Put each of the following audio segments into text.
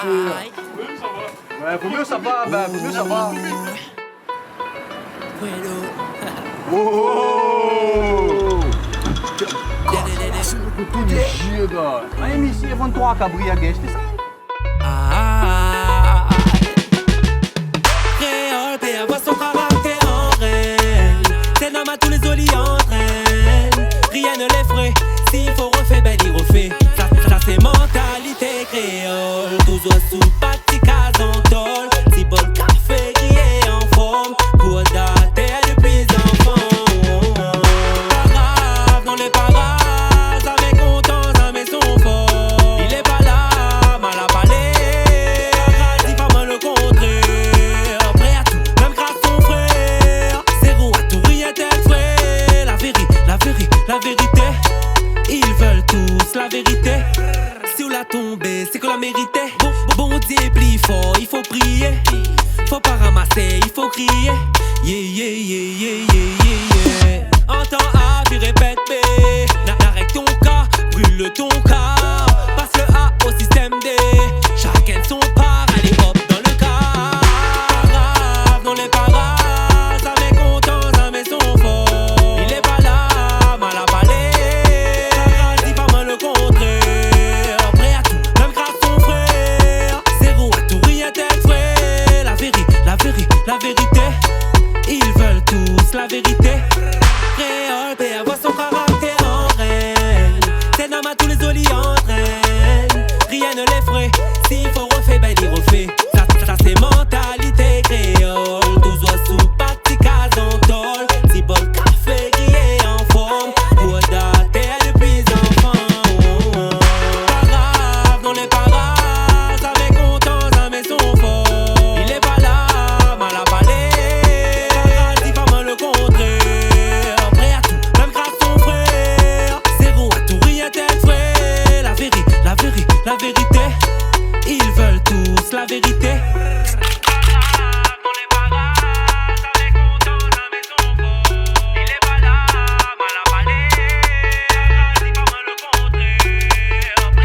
Ouais, vaut mieux ça va, bah, vaut mieux ça va. Oh! Tout de giga. Aí me levantou a cabria guest, sabe? Créole, paix, avoir son caractère en règle. C'est l'homme à tous les olis entraîne. Rien ne l'effraie. S'il faut refaire, ben il refait. Ça c'est mentalité créole. Toujours sous pâtis en tôle. Si bon café qui est en forme. Pour dater depuis enfants. Pas grave, dans les parages. Avec content, ça met son fort. Il est pas là, mal à parler. Dit pas mal le contraire. Prêt à tout, même grâce son frère. Zéro à tout, rien tel frère. La vérité. Ils veulent tous la vérité. Si on l'a tombé, c'est qu'on l'a mérité. Bon Dieu est plus fort, il faut prier. Faut pas ramasser, il faut crier. Yeah. Entends A, puis répète B. N'arrête ton cas, brûle ton cas. Passe le A au système D. Chacun son part, allez hop dans le cas. Pas grave, dans les parages. Avec content, ça met son fort. Il est pas là, mal à parler. Dit pas mal le contraire. Prêt à tout, même grâce son frère. Zéro à tout, rien tel frère. La vérité. Ils veulent tous la vérité. Créole, paix, avoir son caractère en règle. C'est l'homme à tous les olis entraîne. Rien ne l'effraie. S'il faut refaire, ben il refait. Ça c'est mentalité créole. Toujours sous pâtis en tôle. Si bon café qui est en forme. Pour dater depuis enfants. Pas grave, dans les parages. Avec content, ça met son fort. Il est pas là, mal à parler. Dit pas mal le contraire. Prêt à tout, même grâce son frère. Zéro à tout, rien tel frère. La vérité. Ils veulent tous la vérité. Dans les parages, avec content, ça met son fort. Il est pas là, mal à parler. Dit pas mal le contraire.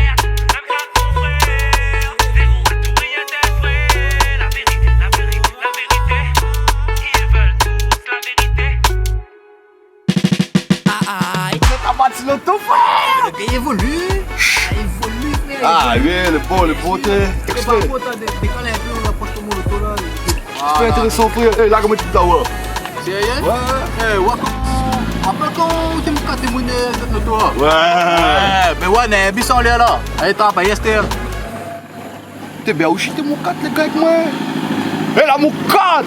Prêt à tout, même grâce son frère. Zéro à tout, rien tel frère. La vérité. Ils veulent tous la vérité. T'as battu l'auto, frère! Le gars évolue, frère. Ah, oui, le beau, t'es. C'est pas pour toi, décoller un peu, on approche ton moto là. C'est intéressant, frère. Eh, là, comment tu t'as ouais? Sérieux? Ouais. Eh, Wako, après quand tu me casses tes monnaies de notre toit? Ouais. Mais ouais, mais bisson là. Allez, t'as pas Esther. T'es bien aussi, t'es mon 4, les gars, avec moi. Eh, la mon 4!